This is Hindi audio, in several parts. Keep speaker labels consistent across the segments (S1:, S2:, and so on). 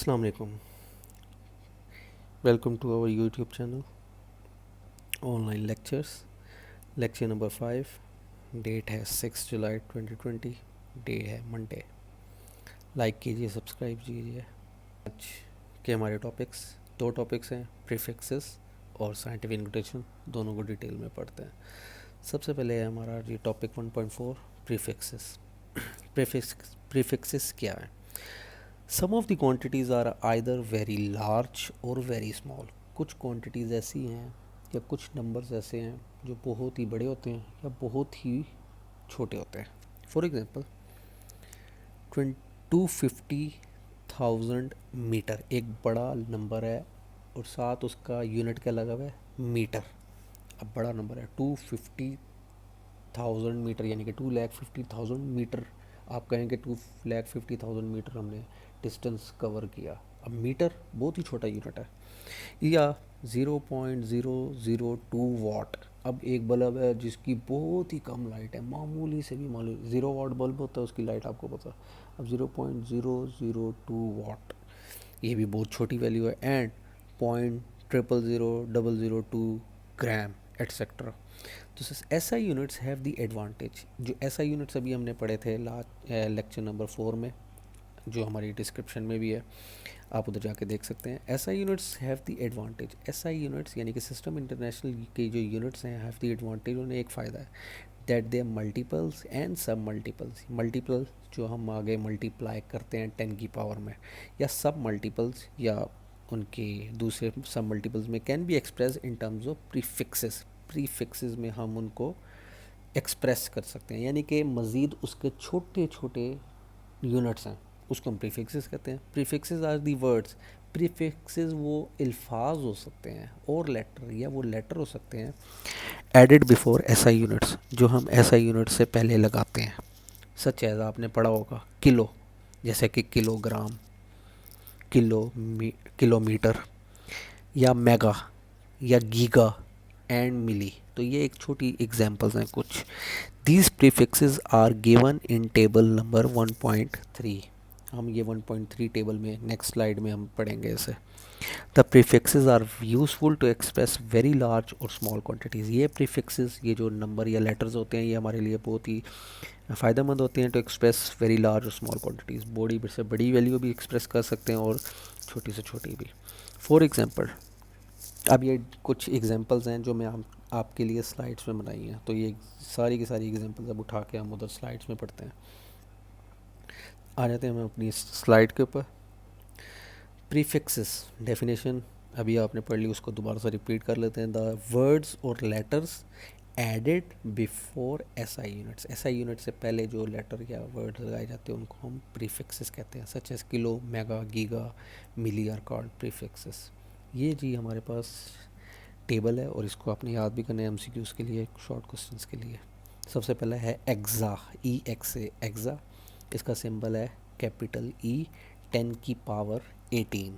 S1: Assalamu alaikum. Welcome to our YouTube channel, Online Lectures. Lecture number 5. Date है 6 जुलाई 2020. डे है मंडे. लाइक कीजिए, सब्सक्राइब कीजिए. आज के हमारे दो टॉपिक्स हैं, प्रीफिक्सेस और साइंटिफिक नोटेशन. दोनों को डिटेल में पढ़ते हैं. सबसे पहले है हमारा ये टॉपिक 1.4 प्रीफिक्सेस. प्रीफिक्सेस क्या है? Some of the quantities are either very large और वेरी स्मॉल. कुछ क्वांटिटीज़ ऐसी हैं या कुछ नंबर्स ऐसे हैं जो बहुत ही बड़े होते हैं या बहुत ही छोटे होते हैं. फॉर एग्ज़ाम्पल 250,000 मीटर एक बड़ा नंबर है और साथ उसका यूनिट क्या लगा हुआ है? मीटर. अब बड़ा नंबर है 250,000 मीटर, यानी कि 2,50,000 मीटर. आप कहेंगे 2,50,000 मीटर हमने डिस्टेंस कवर किया. अब मीटर बहुत ही छोटा यूनिट है. या 0.002 वाट. अब एक बल्ब है जिसकी बहुत ही कम लाइट है, मामूली से भी मामूली 0 वाट बल्ब होता है, उसकी लाइट आपको पता. अब 0.002 वाट, ये भी बहुत छोटी वैल्यू है. And 0.00002 gram etcetera. तो S I units have the advantage. जो एस आई यूनिट्स अभी हमने पढ़े थे लेक्चर नंबर 4 में, जो हमारी डिस्क्रिप्शन में भी है, आप उधर जाके देख सकते हैं. S I units have the advantage. S I units यानी कि सिस्टम इंटरनेशनल की जो यूनिट्स हैं, हैव द एडवांटेज. उन्हें एक फ़ायदा है दैट दे मल्टीपल्स एंड सब मल्टीपल्स. मल्टीपल जो हम आगे मल्टीप्लाई करते हैं 10 की पावर में, या सब मल्टीपल्स या उनके दूसरे सब मल्टीपल्स में can be express in terms of prefixes. Prefixes में हम उनको एक्सप्रेस कर सकते हैं, यानी कि मज़ीद उसके छोटे छोटे यूनिट्स हैं, उसको हम प्रीफिक्सेस कहते हैं. Prefixes are the words. Prefixes वो अल्फाज हो सकते हैं और लेटर, या वो लेटर हो सकते हैं added before S I units, जो हम एस आई यूनिट से पहले लगाते हैं. सच एज आपने पढ़ा होगा किलो, जैसे कि किलोग्राम, किलोमीटर, या मेगा, या गीगा एंड मिली. तो ये एक छोटी एग्जांपल्स हैं कुछ. These prefixes are given in table number 1.3. हम ये 1.3 टेबल में नेक्स्ट स्लाइड में हम पढ़ेंगे इसे. The prefixes are useful to express very large और स्मॉल क्वांटिटीज़. ये प्रीफिक्सेस, ये जो नंबर या लेटर्स होते हैं, ये हमारे लिए बहुत ही फ़ायदेमंद होते हैं टू एक्सप्रेस वेरी लार्ज और स्मॉल क्वांटिटीज़. बड़ी से बड़ी वैल्यू भी एक्सप्रेस कर सकते हैं और छोटी से छोटी भी. फॉर एग्ज़ाम्पल, अब ये कुछ एग्जांपल्स हैं जो मैं आपके लिए स्लाइड्स में बनाई हैं. तो ये सारी की सारी एग्जांपल्स अब उठा के हम उधर स्लाइड्स में पढ़ते हैं. आ जाते हैं हम अपनी स्लाइड के ऊपर. प्रीफिक्सेस डेफिनेशन अभी आपने पढ़ ली, उसको दोबारा से रिपीट कर लेते हैं. द वर्ड्स और letters added before S I units. S I unit से पहले जो लेटर या वर्ड लगाए जाते हैं उनको हम प्रीफिक्सेस कहते हैं. Such as kilo, mega, giga, milli are called prefixes. ये जी हमारे पास टेबल है और इसको आपने याद भी करना है एमसीक्यूज़ के लिए, शॉर्ट क्वेश्चंस के लिए. सबसे पहला है एग्ज़ा, ई एक्स ए, एग्ज़ा. इसका सिंबल है कैपिटल ई 10 की पावर 18.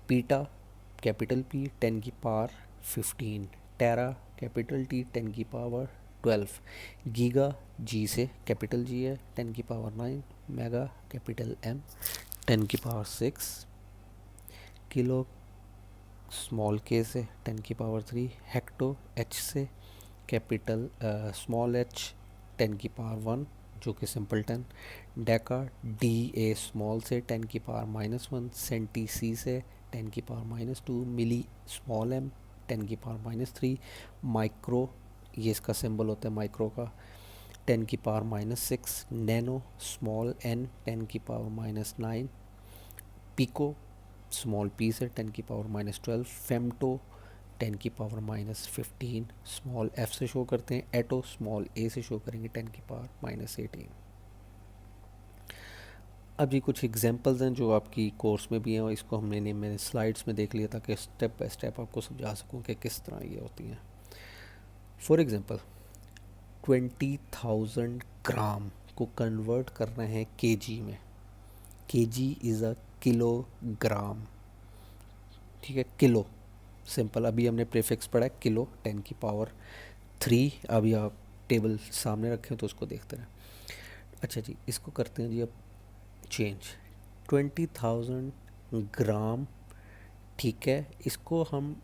S1: पीटा कैपिटल पी 10 की पावर 15. टेरा कैपिटल टी 10 की पावर 12. गीगा जी से कैपिटल जी है 10 की पावर 9. मेगा कैपिटल एम 10 की पावर 6. किलो स्मॉल के से 10 की पावर 3. हेक्टो एच से कैपिटल स्मॉल एच 10 की पावर 1 जो कि simple 10. Deka D A small से 10 की पावर -1. सेंटी सी से 10 की पावर -2. मिली स्मॉल एम 10 की पावर -3. माइक्रो, ये इसका सिंबल होता है माइक्रो का, 10 की पावर -6. नैनो स्मॉल एन 10 की पावर -9. पिको स्मॉल पी से 10 की पावर -12. फेमटो 10 की पावर -15 स्मॉल एफ से शो करते हैं. एटो स्मॉल ए से शो करेंगे 10 की पावर -18. अब ये कुछ एग्जांपल्स हैं जो आपकी कोर्स में भी हैं और इसको मैंने स्लाइड्स में देख लिया ताकि स्टेप बाय स्टेप आपको समझा सकूं कि किस तरह ये होती हैं. फॉर एग्जांपल 20,000 ग्राम को कन्वर्ट करना है केजी में. KG is a kilogram. ठीक है, किलो सिंपल. अभी हमने प्रीफिक्स पढ़ा है किलो 10 की पावर 3. अभी आप टेबल सामने रखें तो उसको देखते रहें. अच्छा जी, इसको करते हैं जी अब चेंज. 20,000 ग्राम, ठीक है, इसको हम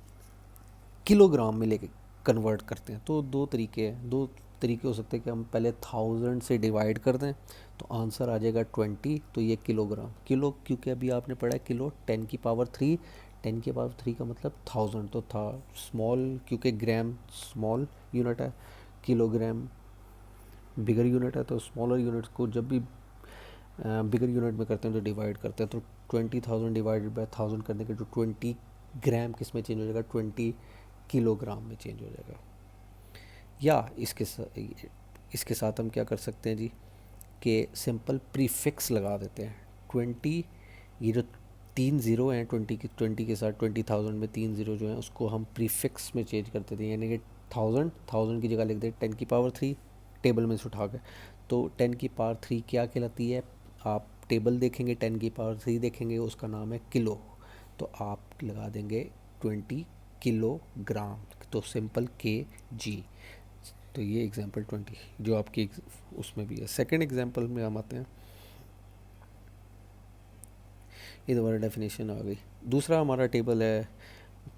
S1: किलोग्राम में लेके कन्वर्ट करते हैं। तो दो तरीके हैं, दो तरीके हो सकते हैं कि हम पहले 1000 से डिवाइड कर दें तो आंसर आ जाएगा 20, तो ये किलोग्राम। किलो क्योंकि अभी आपने पढ़ा है किलो 10⁻3, 10⁻3 का मतलब 1000 तो था। स्मॉल क्योंकि ग्राम स्मॉल यूनिट है, किलोग्राम बिगर यूनिट है, तो स्मॉलर यूनिट्स को जब भी बिगर यूनिट में करते हैं तो डिवाइड करते हैं। तो 20,000 डिवाइडेड बाय 1000 करने के जो 20 ग्राम किस में चेंज हो जाएगा, 20 किलोग्राम में चेंज हो जाएगा। या इसके साथ हम क्या कर सकते हैं जी कि सिंपल प्रीफिक्स लगा देते हैं। 20, ये जो 3 ज़ीरो हैं 20 के साथ 20,000 में 3 ज़ीरो जो हैं उसको हम प्रीफिक्स में चेंज कर देते हैं, यानी कि 1000 की जगह लिख दें 10⁻3 टेबल में से उठा के। तो 10⁻3 क्या कहलाती है, आप टेबल देखेंगे 10⁻3 देखेंगे उसका नाम है किलो, तो आप लगा देंगे 20 किलोग्राम, तो सिंपल KG। तो ये एग्जांपल 20 जो आपकी उसमें भी है। सेकंड एग्जांपल में हम आते हैं, ये दोबारा डेफिनेशन आ गई। दूसरा हमारा टेबल है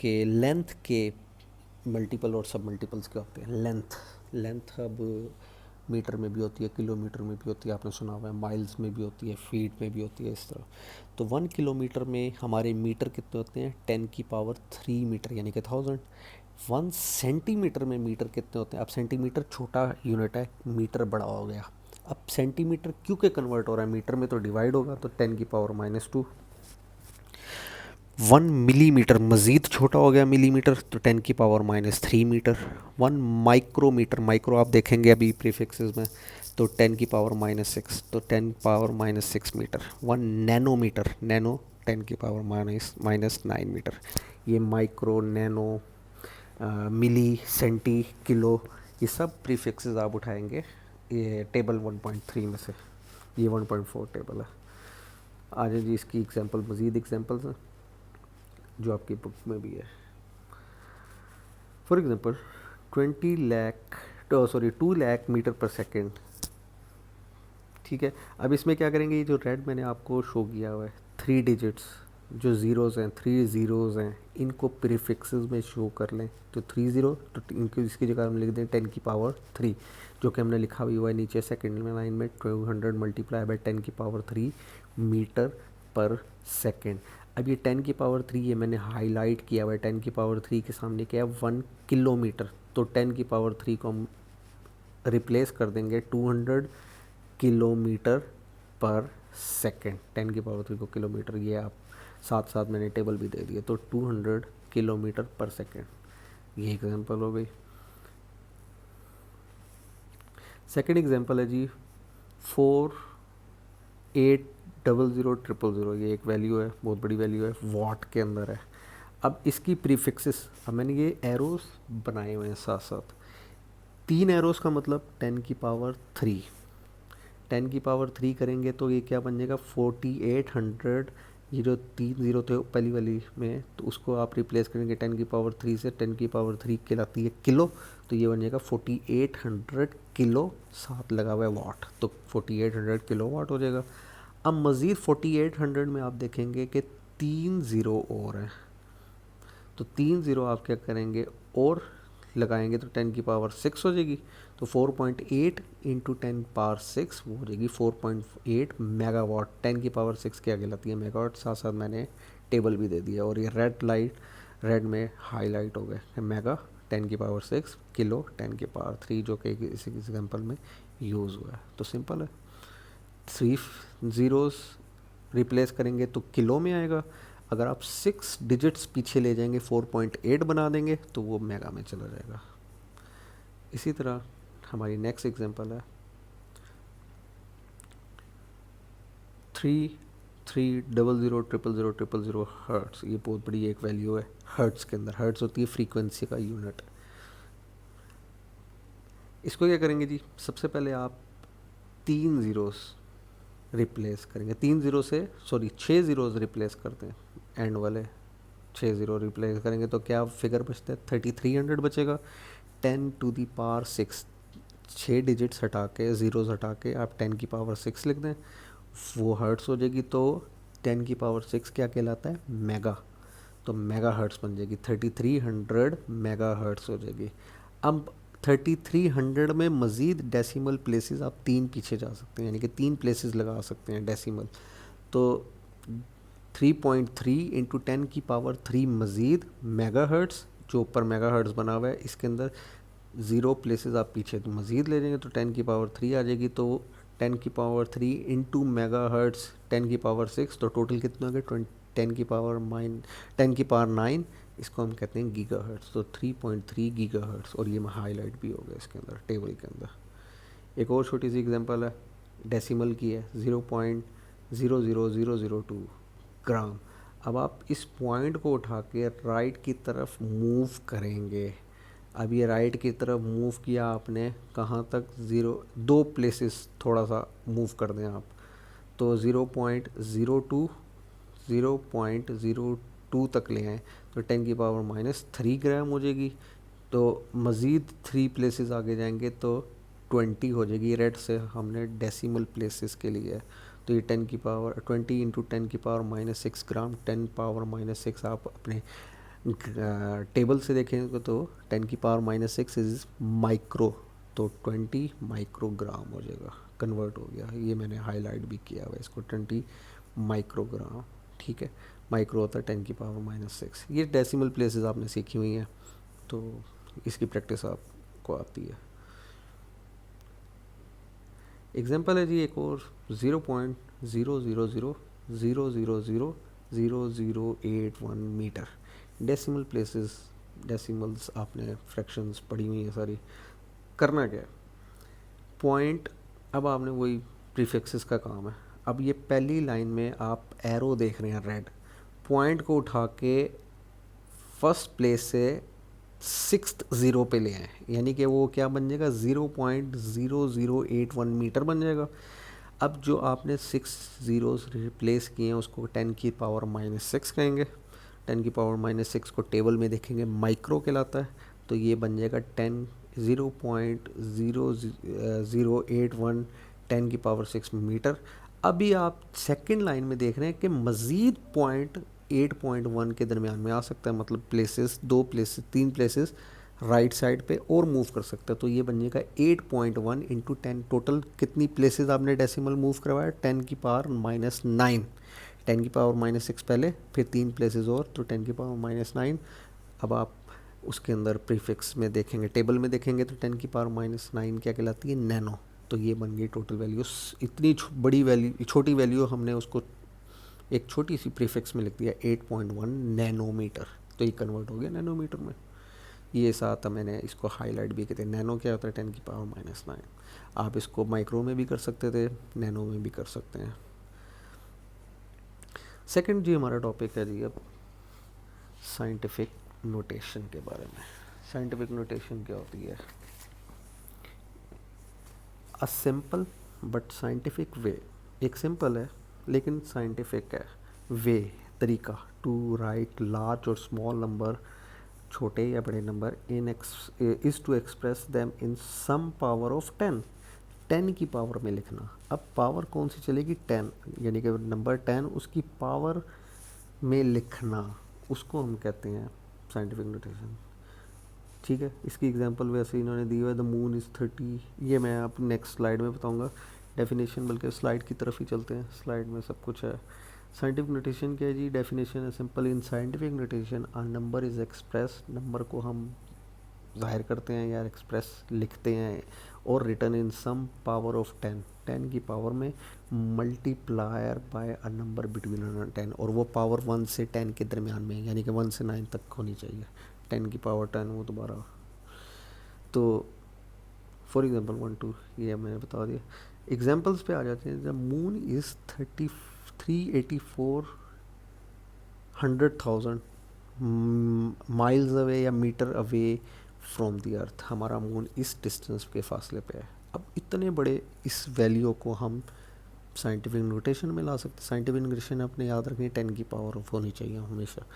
S1: कि लेंथ के मल्टीपल और सब मल्टीपल्स क्या होते हैं। लेंथ अब मीटर में भी होती है, किलोमीटर में भी होती है, आपने सुना हुआ है, माइल्स में भी होती है, फीट में भी होती है, इस तरह। तो 1 किलोमीटर में हमारे मीटर कितने होते हैं, 10⁻3 मीटर यानी कि 1000। 1 सेंटीमीटर में मीटर कितने होते हैं, अब सेंटीमीटर छोटा यूनिट है, मीटर बड़ा हो गया। अब सेंटीमीटर क्यों के कन्वर्ट हो रहा है, मीटर में तो डिवाइड होगा, तो 10⁻²। 1 मिलीमीटर मज़ीद छोटा हो गया मिलीमीटर, तो 10⁻³ मीटर। 1 माइक्रोमीटर, माइक्रो आप देखेंगे अभी प्रीफिक्सेस में, तो 10⁻⁻6, तो 10⁻⁻6 मीटर। 1 nanometre, nano 10⁻⁻9 metre. ये micro, nano, milli, centi, kilo, ये सब प्रीफिक्सेस आप उठाएंगे ये टेबल 1.3 में से। ये 1.4 टेबल है। आज जी इसकी एग्जांपल, मज़ीद एग्जांपल्स हैं जो आपकी बुक में भी है। फॉर एग्जांपल 2 लाख मीटर पर सेकेंड, ठीक है। अब इसमें क्या करेंगे, ये जो रेड मैंने आपको शो किया हुआ है 3 डिजिट्स जो ज़ीरोज़ हैं, 3 ज़ीरोज़ हैं, इनको प्रीफिक्सेस में शो कर लें। तो 3 ज़ीरो, तो इनको इसकी जगह हम लिख दें 10⁻3, जो कि हमने लिखा भी हुआ है नीचे सेकेंड में लाइन में, 200 मल्टीप्लाई बाई 10⁻3 मीटर पर सेकेंड। अब ये 10⁻3 ये मैंने हाईलाइट किया हुआ है, 10⁻3 के सामने क्या है 1 किलोमीटर, तो 10⁻3 को हम रिप्लेस कर देंगे 200 किलोमीटर पर सेकेंड। 10⁻3 को किलोमीटर, ये आप साथ साथ मैंने टेबल भी दे दिया, तो 200 किलोमीटर पर सेकेंड। ये एग्जांपल हो गई। सेकेंड एग्जांपल है जी 48000000, ये एक वैल्यू है, बहुत बड़ी वैल्यू है, वॉट के अंदर है। अब इसकी प्रीफिक्सेस, अब मैंने ये एरोस बनाए हुए हैं साथ साथ, 3 एरोस का मतलब 10⁻3, 10⁻3 करेंगे तो ये क्या बन जाएगा 4800, ये जो 3 ज़ीरो थे पहली वाली में, तो उसको आप रिप्लेस करेंगे 10⁻3 से, 10⁻3 कहलाती है किलो, तो ये बन जाएगा 4800 किलो, साथ लगा हुआ है वाट, तो 4800 किलो वाट हो जाएगा। अब मज़ीद 4800 में आप देखेंगे कि 3 ज़ीरो और हैं, तो 3 ज़ीरो आप क्या करेंगे और लगाएंगे तो 10⁻6 हो जाएगी, तो 4.8 इंटू 10⁻6 वो हो जाएगी 4.8 मेगावाट। 10⁻6 क्या कहलाती है मेगावाट, साथ साथ मैंने टेबल भी दे दिया, और ये रेड में हाईलाइट हो गए मेगा 10⁻6 किलो 10⁻3, जो कि इस एग्जांपल में यूज़ हुआ है। तो सिंपल है, 3 ज़ीरोज़ रिप्लेस करेंगे तो किलो में आएगा, अगर आप 6 डिजिट्स पीछे ले जाएंगे 4.8 बना देंगे तो वो मेगा में चला जाएगा। इसी तरह हमारी नेक्स्ट एग्जांपल है 3,300,000,000 हर्ट्स। ये बहुत बड़ी एक वैल्यू है हर्ट्स के अंदर, हर्ट्स होती है फ्रीक्वेंसी का यूनिट। इसको क्या करेंगे जी, सबसे पहले आप 3 ज़ीरोज़ रिप्लेस करेंगे, 3 ज़ीरो से 6 ज़ीरोज़ रिप्लेस करते हैं, एंड वाले 6 ज़ीरो रिप्लेस करेंगे तो क्या फिगर बचता है 3300 बचेगा। 10⁻6, 6 डिजिट्स हटा के, ज़ीरोज़ हटा के आप 10⁻6 लिख दें, वो हर्ट्स हो जाएगी। तो 10⁶ क्या कहलाता है? मेगा। तो मेगा हर्ट्स बन जाएगी, 3300 मेगा हर्ट्स हो जाएगी। अब 3300 में मज़ीद डेसिमल प्लेसेस आप 3 पीछे जा सकते हैं, यानी कि 3 प्लेसेस लगा सकते हैं डेसिमल। तो 3.3 इंटू 10⁻³ मज़ीद मेगा हर्ट्स, जो ऊपर मेगा हर्ट्स बना हुआ है इसके अंदर 0 प्लेसेस आप पीछे तो मज़ीद ले जाएंगे तो 10⁻³ आ जाएगी। तो 10⁻³ इंटू मेगा हर्ट्स 10⁶, तो टोटल कितना हो गया? 10⁻9, इसको हम कहते हैं गीगा हर्ट्स। तो 3.3 गीगा हर्ट्स, और ये मैं हाईलाइट भी हो गया इसके अंदर टेबल के अंदर। एक और छोटी सी एग्जांपल है, डेसिमल की है, 0.00002 ग्राम। अब आप इस पॉइंट को उठा के राइट की तरफ मूव करेंगे। अब ये राइट की तरफ मूव किया आपने, कहाँ तक? 2 प्लेसेस थोड़ा सा मूव कर दें आप, तो 0.02 तक ले आएँ तो 10⁻³ ग्राम हो जाएगी। तो मज़ीद 3 प्लेसेस आगे जाएंगे तो 20 हो जाएगी। रेड से हमने डेसिमल प्लेसेस के लिए है, तो ये 20 इंटू 10⁻⁻6 ग्राम। 10⁻⁻6 आप अपने टेबल से देखेंगे तो 10⁻⁻6 इज़ माइक्रो, तो 20 माइक्रोग्राम हो जाएगा, कन्वर्ट हो गया। ये मैंने हाईलाइट भी किया हुआ है इसको, 20 माइक्रोग्राम। ठीक है, माइक्रो होता है 10⁻⁻6। ये डेसिमल प्लेसेस आपने सीखी हुई हैं, तो इसकी प्रैक्टिस आपको आती है। एग्जांपल है जी एक और, 0.000000081 मीटर। डेसिमल प्लेसेस, डेसिमल्स आपने फ्रैक्शंस पढ़ी हुई है सारी। करना क्या है? पॉइंट, अब आपने वही प्रीफिक्सेस का काम है। अब ये पहली लाइन में आप एरो देख रहे हैं रेड, पॉइंट को उठा के फर्स्ट प्लेस से 6th ज़ीरो पे ले आए, यानी कि वो क्या बन जाएगा? 0.0081 मीटर बन जाएगा। अब जो आपने 6 ज़ीरोस रिप्लेस किए हैं उसको 10⁻⁻6 कहेंगे। 10⁻⁻6 को टेबल में देखेंगे माइक्रो कहलाता है, तो ये बन जाएगा 0.0081 10⁻6 मीटर। अभी आप सेकंड लाइन में देख रहे हैं कि मज़ीद पॉइंट 8.1 के दरमियान में आ सकता है, मतलब प्लेसेस 3 प्लेसेस राइट साइड पे और मूव कर सकता है। तो ये बन जाएगा 8.1 इंटू 10। टोटल कितनी प्लेसेस आपने डेसिमल मूव करवाया? 10⁻⁻9। 10⁻⁻6 पहले, फिर 3 प्लेसेस और, तो 10⁻⁻9। अब आप उसके अंदर प्रीफिक्स में देखेंगे, टेबल में देखेंगे तो 10⁻�9 क्या कहलाती है? नैनो। तो ये बन गई टोटल वैल्यू। इतनी बड़ी वैल्यू, छोटी वैल्यू हमने उसको एक छोटी सी प्रीफिक्स में लिख दिया, 8.1 नैनोमीटर। तो ये कन्वर्ट हो गया नैनोमीटर में। ये साथ मैंने इसको हाईलाइट भी किया। नैनो क्या होता है? 10⁻⁹। आप इसको माइक्रो में भी कर सकते थे, नैनो में भी कर सकते हैं। सेकंड जी हमारा टॉपिक है जी अब साइंटिफिक नोटेशन के बारे में। साइंटिफिक नोटेशन क्या होती है? A simple but scientific way, एक सिंपल है लेकिन साइंटिफिक है वे, तरीका, टू राइट लार्ज और स्मॉल नंबर, छोटे या बड़े number, is to express them in some power of 10, 10 की पावर में लिखना। अब पावर कौन सी चलेगी? 10, यानी कि नंबर 10 उसकी पावर में लिखना, उसको हम कहते हैं साइंटिफिक नोटेशन। ठीक है, इसकी एग्जांपल वैसे इन्होंने दी हुआ है, द मून इज़ 30। ये मैं आप नेक्स्ट स्लाइड में बताऊंगा डेफिनेशन, बल्कि स्लाइड की तरफ ही चलते हैं, स्लाइड में सब कुछ है। साइंटिफिक नोटेशन क्या है जी? डेफिनेशन है simple, in scientific notation a number is express, number को हम जाहिर करते हैं या एक्सप्रेस लिखते हैं, और written in some power of 10, 10 की पावर में, multiplier by a number between 10, और वो पावर 1 से 10 के दरमियान में, यानी कि 1 से 9 तक होनी चाहिए। 10 की पावर 10 वो दोबारा, तो फॉर एग्जांपल 1 2 ये मैंने बता दिया। एग्जांपल्स पे आ जाते हैं। The moon is 384,100,000 miles away या metre away from the earth. हमारा मून इस डिस्टेंस के फासले पे है। अब इतने बड़े इस वैल्यू को हम साइंटिफिक नोटेशन में ला सकते हैं। साइंटिफिक नोटेशन अपने याद रखें 10 की पावर ऑफ होनी चाहिए हमेशा।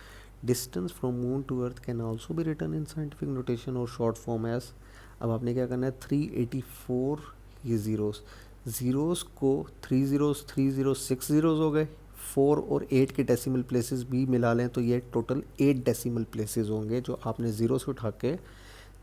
S1: Distance from moon to earth can also be written in scientific notation और शॉर्ट फॉर्म एज। अब आपने क्या करना है? 384, ये ज़ीरोस को 3 ज़ीरोस 6 ज़ीरोस हो गए, 4 और 8 के डेसिमल प्लेसेस भी मिला लें तो ये टोटल 8 डेसिमल प्लेसेस होंगे जो आपने ज़ीरो से उठा के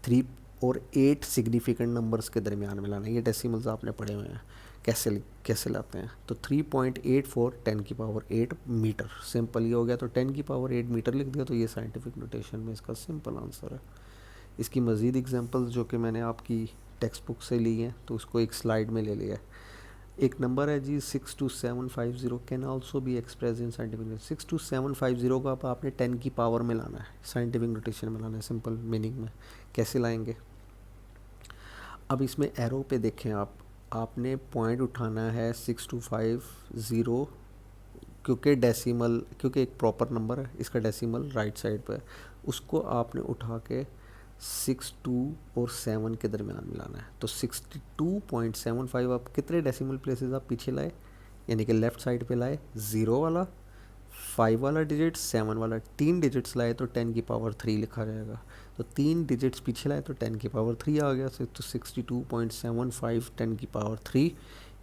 S1: 3 और 8 सिग्निफिकेंट नंबर्स के दरमियान मिलाना है। ये डेसिमल्स आपने पढ़े हुए हैं कैसे लाते हैं। तो 3.84 10 की पावर 8 मीटर, सिंपल ये हो गया। तो 10 की पावर 8 मीटर लिख दिया, तो ये साइंटिफिक नोटेशन में इसका सिंपल आंसर है। इसकी मज़ीद एग्जांपल्स जो कि मैंने आपकी टेक्स्ट बुक से ली हैं तो उसको एक स्लाइड में ले लिया है। एक नंबर है जी 62750 can also be express in scientific. 62750 को अब आपने 10 की पावर में लाना है, साइंटिफिक नोटेशन में लाना है, सिंपल मीनिंग में। कैसे लाएंगे? अब इसमें एरो पे देखें आप, आपने पॉइंट उठाना है 6250, क्योंकि एक प्रॉपर नंबर है, इसका डेसिमल राइट साइड पे है, उसको आपने उठा के 62 और 7 के दरमियान मिलाना है। तो 62.75 आप कितने डेसिमल प्लेसेस आप पीछे लाए, यानी कि लेफ़्ट साइड पे लाए, 0 वाला, 5 वाला डिजिट, 7 वाला, 3 डिजिट्स लाए तो 10 की पावर 3 लिखा जाएगा। तो 3 डिजिट्स पीछे लाए तो 10 की पावर 3 आ गया। तो 62.75 10 की पावर 3।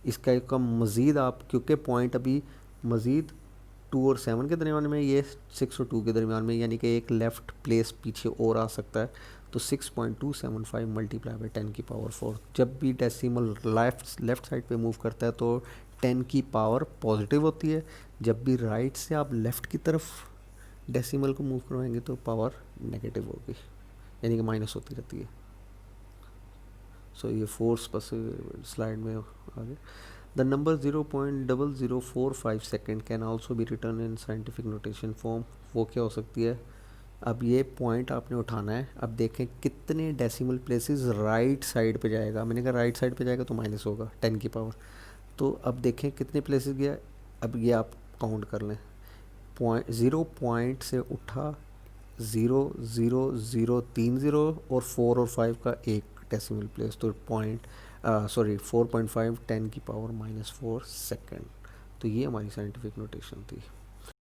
S1: इसका एक कम मज़ीद आप, क्योंकि पॉइंट अभी मज़ीद 2 और 7 के दरमियान में, ये 6 और 2 के दरमियान में, यानी कि एक लेफ़्ट प्लेस पीछे और आ सकता है। तो 6.275 मल्टीप्लाई बाई 10 की पावर 4। जब भी डेसिमल लेफ़्ट साइड पे मूव करता है तो 10 की पावर पॉजिटिव होती है, जब भी राइट से आप लेफ़्ट की तरफ डेसिमल को मूव करवाएंगे तो पावर नेगेटिव होगी, यानी कि माइनस होती रहती है। सो ये फोर्स बस स्लाइड में आगे। The number 0.0045 second can also B return in scientific notation form. वो क्या हो सकती है? अब ये पॉइंट आपने उठाना है। अब देखें कितने डेसिमल प्लेसेस राइट साइड पे जाएगा। मैंने कहा राइट साइड पे जाएगा तो माइनस होगा 10 की पावर। तो अब देखें कितने प्लेसेस गया। अब ये आप काउंट कर लें, पॉइंट से उठा 0.0030 और 4 और 5 का एक डेसिमल प्लेस, तो 4.5 10 की पावर -4 सेकेंड। तो ये हमारी साइंटिफिक नोटेशन थी।